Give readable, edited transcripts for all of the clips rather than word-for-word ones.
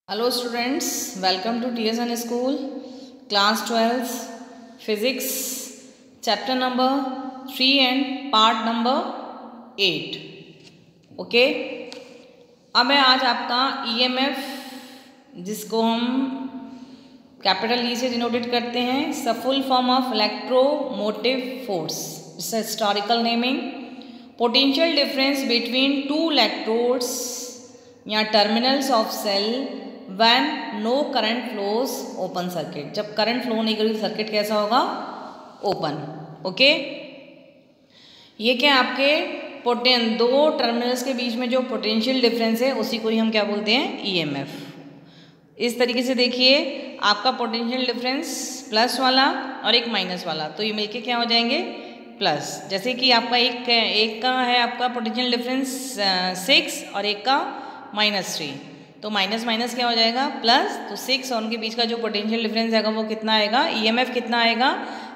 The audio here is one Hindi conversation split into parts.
Hello students, welcome to TSN School, class 12, physics, chapter number 3 and part number 8. Okay, अब है आज आपका EMF जिसको हम कैपिटल E से डिनोटेड करते हैं, it's a full form of electromotive force. It's a historical naming. Potential difference between two electrodes या terminals of cell when no current flows open circuit. जब करंट फ्लो नहीं करेगी सर्किट कैसा होगा? ओपन. ओके, ये क्या आपके दो टर्मिनल्स के बीच में जो पोटेंशियल डिफरेंस है उसी को ही हम क्या बोलते हैं? EMF. इस तरीके से देखिए, आपका पोटेंशियल डिफरेंस प्लस वाला और एक माइनस वाला, तो ये मिलके क्या हो जाएंगे? प्लस. जैसे कि आपका एक का है आपका पोटेंशियल डिफरेंस 6 और एक का -3, तो माइनस माइनस क्या हो जाएगा? प्लस. तो 6 और उनके बीच का जो पोटेंशियल डिफरेंस आएगा वो कितना आएगा? EMF कितना आएगा?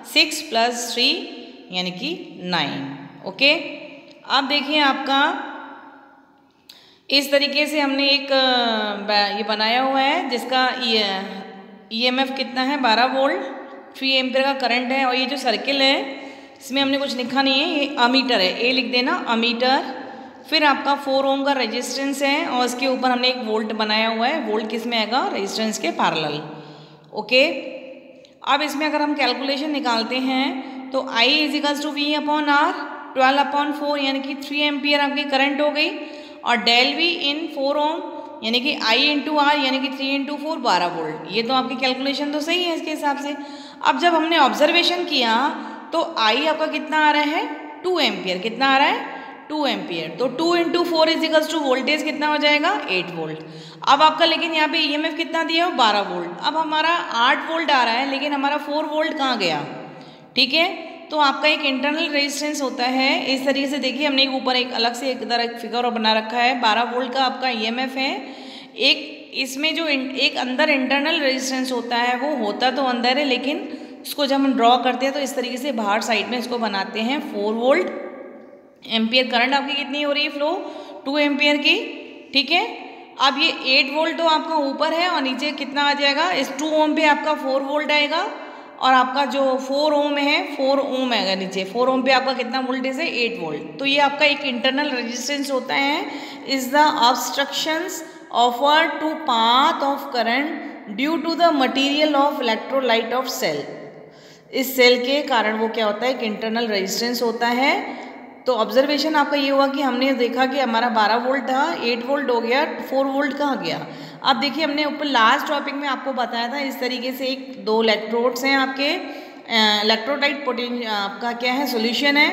6 + 3 यानी कि 9. ओके, अब देखिए आपका इस तरीके से हमने एक ये बनाया हुआ है जिसका EMF कितना है? 12 वोल्ट, 3 एम्पीयर का करंट है. और ये जो सर्किल है इसमें हमने कुछ लिखा नहीं है, ये अमीटर है, ए लिख देना, अमीटर. फिर आपका 4 ओम का रेजिस्टेंस है और उसके ऊपर हमने एक वोल्ट बनाया हुआ है. वोल्ट किस में आएगा? रेजिस्टेंस के पैरेलल. ओके, अब इसमें अगर हम कैलकुलेशन निकालते हैं तो I = V/R, 12/4 यानी कि 3 एम्पियर आपकी करंट हो गई. और डेल V इन 4 ओम यानी कि I × R यानी कि 3 × 4 12 वोल्ट. ये तो आपकी कैलकुलेशन तो सही है इसके हिसाब से. अब जब हमने ऑब्जर्वेशन किया तो I आपका कितना आ रहा है? 2 एम्पियर. कितना आ रहा है? 2 एम्पियर. तो 2 × 4 = वोल्टेज कितना हो जाएगा? 8 वोल्ट. अब आपका लेकिन यहाँ पे EMF कितना दिया हो? 12 वोल्ट. अब हमारा 8 वोल्ट आ रहा है लेकिन हमारा 4 वोल्ट कहाँ गया? ठीक है, तो आपका एक इंटरनल रेजिस्टेंस होता है. इस तरीके से देखिए, हमने ऊपर एक अलग से एक फिगर बना रखा है. 12 वोल्ट का आपका EMF है. एक इसमें जो एक अंदर इंटरनल रेजिस्टेंस होता है वो होता तो अंदर है, लेकिन उसको जब हम ड्रॉ करते हैं तो इस तरीके से बाहर साइड में इसको बनाते हैं. 4 वोल्ट एम्पियर करंट आपकी कितनी हो रही है फ्लो? 2 एम्पियर की. ठीक है, अब ये 8 वोल्ट तो आपका ऊपर है और नीचे कितना आ जाएगा? इस 2 ओम पे आपका 4 वोल्ट आएगा और आपका जो 4 ओम है 4 ओम आएगा नीचे. 4 ओम पे आपका कितना वोल्टेज है? 8 वोल्ट. तो ये आपका एक इंटरनल रेजिस्टेंस होता है. Is the obstructions offered to path of current due to the material of electrolyte of cell. इस सेल के कारण वो क्या होता है? एक इंटरनल रेजिस्टेंस होता है. तो ऑब्जर्वेशन आपका ये हुआ कि हमने देखा कि हमारा 12 वोल्ट था, 8 वोल्ट हो गया, 4 वोल्ट कहाँ गया? अब देखिए, हमने ऊपर लास्ट टॉपिक में आपको बताया था इस तरीके से एक 2 इलेक्ट्रोड्स हैं आपके. इलेक्ट्रोलाइट आपका क्या है? सॉल्यूशन है.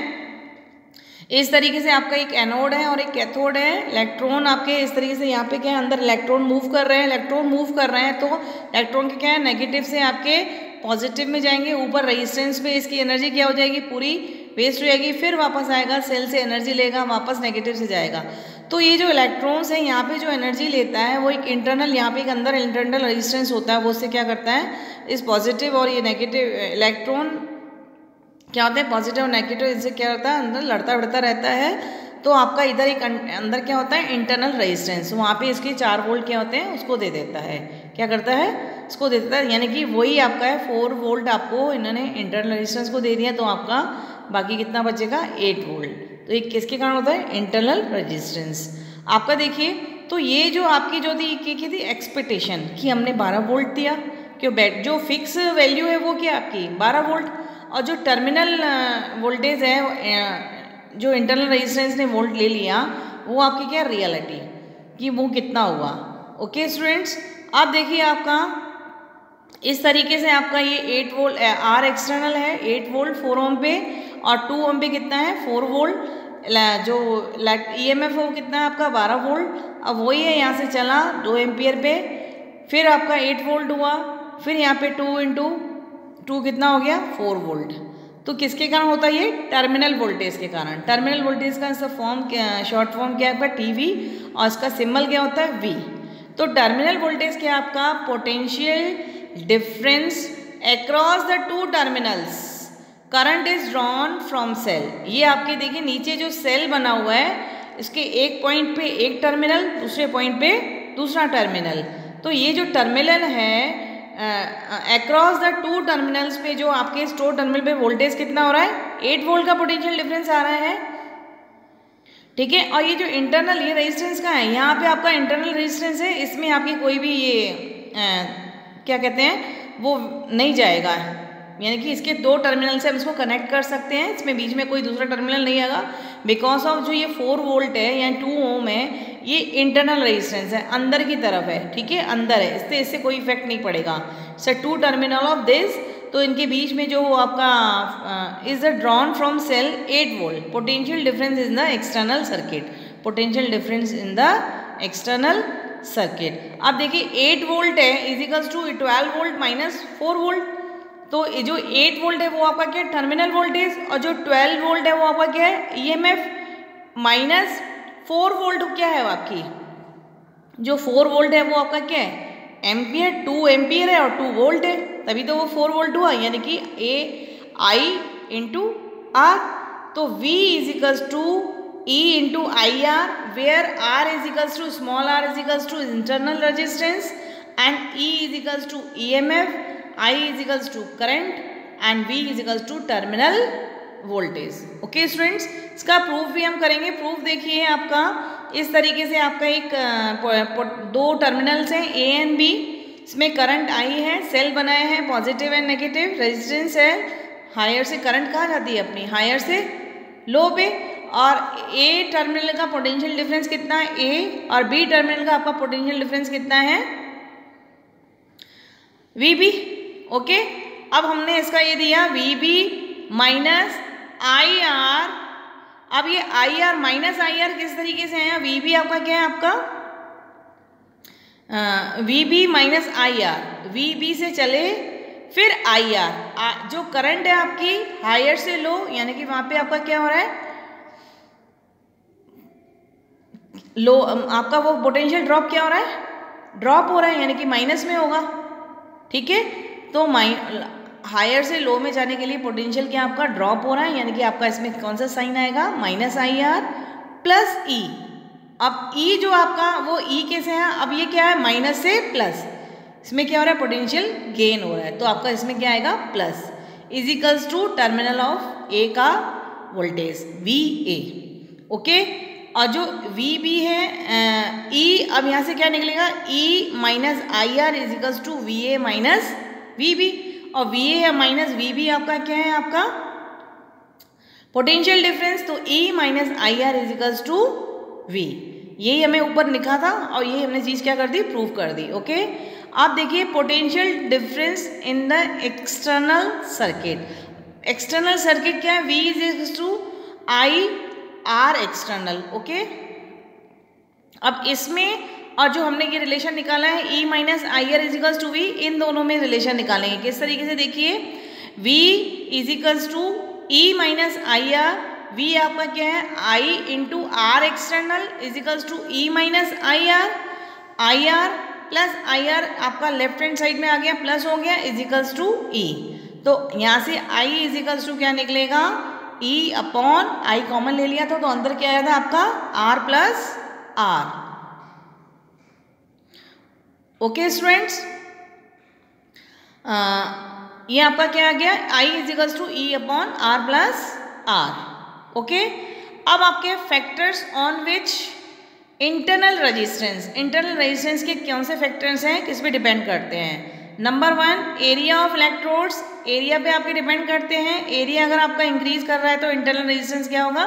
इस तरीके से आपका एक एनोड है और एक कैथोड है. इलेक्ट्रॉन आपके इस तरीके से यहाँ पे क्या है? अंदर इलेक्ट्रॉन मूव कर रहे हैं. इलेक्ट्रॉन मूव कर रहे हैं तो इलेक्ट्रॉन के क्या है? नेगेटिव से आपके पॉजिटिव में जाएंगे. ऊपर रेजिस्टेंस पे इसकी एनर्जी क्या हो जाएगी? पूरी वेस्ट हो जाएगी. फिर वापस आएगा, सेल से एनर्जी लेगा, वापस नेगेटिव से जाएगा. तो ये जो इलेक्ट्रॉन्स है यहाँ पे जो एनर्जी लेता है वो एक इंटरनल, यहाँ पे एक अंदर इंटरनल रेजिस्टेंस होता है, वो उससे क्या करता है? इस पॉजिटिव और ये नेगेटिव इलेक्ट्रॉन क्या होता है? पॉजिटिव और नेगेटिव, इससे क्या होता है? अंदर लड़ता बढ़ता रहता है. तो आपका इधर एक अंदर क्या होता है? Internal resistance. वहाँ पे इसके 4 वोल्ट क्या होते हैं? उसको दे देता है. क्या करता है? इसको दे देता है. यानी कि वही आपका है 4 वोल्ट आपको इन्होंने इंटरनल रेजिस्टेंस को दे दिया, तो आपका बाकी कितना बचेगा? 8 वोल्ट. तो ये किसके कारण होता है? Internal resistance. आपका देखिए, तो ये जो आपकी जो थी क्या थी? एक्सपेक्टेशन कि हमने 12 वोल्ट दिया, क्यों जो फिक्स वैल्यू है वो क्या आपकी? 12 वोल्ट. और जो टर्मिनल वोल्टेज है, जो इंटरनल रेजिस्टेंस ने वोल्ट ले लिया, वो आपकी क्या? रियलिटी कि वो कितना हुआ. ओके स्टूडेंट्स, अब देखिए आपका इस तरीके से आपका ये 8 वोल्ट आर एक्सटर्नल है, 8 वोल्ट 4 ओम पे, और 2 ओम पे कितना है? 4 वोल्ट. जो EMF है वो कितना है आपका? 12 वोल्ट. अब वही है, यहाँ से चला 2 एम्पियर पे, फिर आपका 8 वोल्ट हुआ, फिर यहाँ पे 2 × 2 कितना हो गया? 4 वोल्ट. तो किसके कारण होता है ये? टर्मिनल वोल्टेज के कारण. टर्मिनल वोल्टेज का इसका फॉर्म शॉर्ट फॉर्म क्या है? TV, और इसका सिंबल क्या होता है? V. तो टर्मिनल वोल्टेज क्या आपका? Potential difference across the 2 terminals. Current is drawn from cell. ये आपके देखिए नीचे जो सेल बना हुआ है, इसके एक पॉइंट पे एक टर्मिनल, दूसरे पॉइंट पे दूसरा टर्मिनल. तो ये जो टर्मिनल है अक्रॉस द टू टर्मिनल्स पे जो आपके स्टोर टर्मिनल पे वोल्टेज कितना हो रहा है, 8 वोल्ट का पोटेंशियल डिफरेंस आ रहा है, ठीक है। और ये जो इंटरनल ये रेजिस्टेंस का है, यहाँ पे आपका इंटरनल रेजिस्टेंस है, इसमें आपकी कोई भी ये क्या कहते हैं वो नहीं जाएगा, यानी कि इसके दो टर्मिनल से हम इसको कनेक्ट कर सकते हैं, इसमें बीच में कोई दूसरा टर्मिनल नहीं आएगा, बिकॉज ऑफ जो ये 4 वोल्ट है या 2 ओम है, ये इंटरनल रेजिस्टेंस है, अंदर की तरफ है, ठीक है, अंदर है, इससे कोई इफेक्ट नहीं पड़ेगा। सो 2 टर्मिनल ऑफ दिस, तो इनके बीच में जो आपका is the drawn from cell 8 volt, potential difference in the external circuit, potential difference in the external circuit. अब देखिए 8 वोल्ट है equals to 12 volt minus 4 volt, तो ये जो 8 वोल्ट है वो आपका क्या है, टर्मिनल वोल्टेज, और जो 12 वोल्ट है वो आपका क्या है, ईएमएफ, माइनस 4 वोल्ट क्या है वो आपकी, जो 4 वोल्ट है वो आपका क्या है, एम्पियर, 2 एम्पियर है और 2 वोल्ट है, तभी तो वो 4 वोल्ट हुआ, यानी कि ए आई इंटू आर। तो V equals to E into I R, where R equals to small r equals to internal resistance and E equals to EMF, I equals to current and V equals to terminal voltage. Okay students, इसका प्रूफ भी हम करेंगे। प्रूफ देखिए आपका इस तरीके से, आपका एक 2 टर्मिनल्स हैं A एंड B, इसमें करंट I है, सेल बनाए हैं पॉजिटिव एंड नेगेटिव, रेजिस्टेंस है, हायर से करंट कहाँ जाती है अपनी, हायर से लो पे, और A टर्मिनल का पोटेंशियल डिफरेंस कितना है A, और B टर्मिनल का आपका पोटेंशियल डिफरेंस कितना है VB। ओके, अब हमने इसका ये दिया VB माइनस IR, अब ये IR माइनस IR किस तरीके से है, VB आपका क्या है, आपका VB माइनस IR, VB से चले फिर IR, जो करंट है आपकी हायर से लो, यानी कि वहां पे आपका क्या हो रहा है, लो, आपका वो पोटेंशियल ड्रॉप क्या हो रहा है, ड्रॉप हो रहा है, यानी कि माइनस में होगा, ठीक है। तो हायर से लो में जाने के लिए पोटेंशियल क्या आपका ड्रॉप हो रहा है, यानी कि आपका इसमें कौन सा साइन आएगा, माइनस IR प्लस E। अब E जो आपका वो E कैसे है, अब ये क्या है, माइनस से प्लस, इसमें क्या हो रहा है, पोटेंशियल गेन हो रहा है, तो आपका इसमें क्या आएगा, plus, equals to terminal of A का वोल्टेज VA। ओके, और जो VB है E, अब यहाँ से क्या निकलेगा, E minus IR equals to VA minus VB, और VA है माइनस VB आपका क्या है, आपका पोटेंशियल डिफरेंस, तो E minus IR equals to V, यही हमें ऊपर लिखा था और यही हमने चीज़ क्या कर दी, प्रूव कर दी। ओके, आप देखिए potential difference in the external circuit, external circuit क्या है, V equals to IR external. Okay, अब इसमें और जो हमने ये रिलेशन निकाला है E minus IR equals to V, इन दोनों में रिलेशन निकालेंगे किस तरीके से, देखिए V equals to E minus IR, V आपका क्या है I into R external equals to E minus IR, IR plus IR आपका लेफ्ट हैंड साइड में आ गया, प्लस हो गया, इजिकल्स टू E, तो यहाँ से I इजिकल्स टू क्या निकलेगा, E अपॉन I कॉमन ले लिया था, तो अंदर क्या आया था आपका R plus R। Okay students, ये आपका क्या आ गया, I equals to E upon R plus R। Okay, अब आपके factors on which internal resistance, internal resistance के कौन से फैक्टर्स हैं, किस पे डिपेंड करते हैं, number 1 area of electrodes, area पे आपके डिपेंड करते हैं, एरिया अगर आपका इंक्रीज कर रहा है तो इंटरनल रेजिस्टेंस क्या होगा,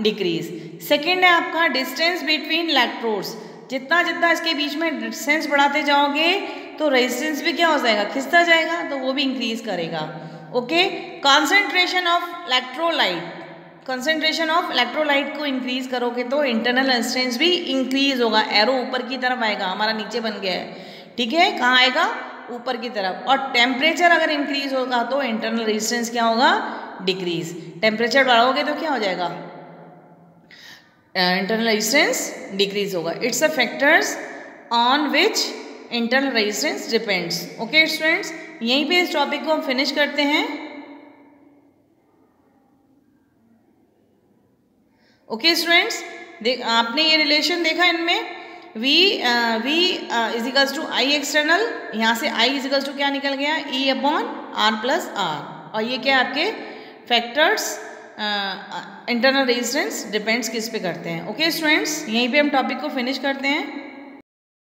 डिक्रीज। सेकेंड है आपका डिस्टेंस बिटवीन इलेक्ट्रोड्स, जितना जितना इसके बीच में डिस्टेंस बढ़ाते जाओगे तो रेजिस्टेंस भी क्या हो जाएगा, खिसता जाएगा, तो वो भी इंक्रीज करेगा। Okay, concentration of electrolyte, concentration of electrolyte को इंक्रीज करोगे तो इंटरनल रेजिस्टेंस भी इंक्रीज होगा, एरो ऊपर की तरफ आएगा, हमारा नीचे बन गया है, ठीक है, कहाँ आएगा, ऊपर की तरफ। और टेम्परेचर अगर इंक्रीज होगा तो इंटरनल रेजिस्टेंस क्या होगा, डिक्रीज, टेम्परेचर बढ़ाओगे तो क्या हो जाएगा, इंटरनल रेजिस्टेंस डिक्रीज होगा। It's a factors on which internal resistance depends. Okay students, यहीं पे इस टॉपिक को हम फिनिश करते हैं। ओके स्टूडेंट्स, आपने ये रिलेशन देखा इनमें, V equals to I external, यहाँ से आई इजिकल्स टू क्या निकल गया, E upon R plus R. और ये क्या आपके फैक्टर्स इंटरनल रेजिस्टेंस डिपेंड्स किस पे करते हैं। ओके स्टूडेंट्स, यहीं पे हम टॉपिक को फिनिश करते हैं।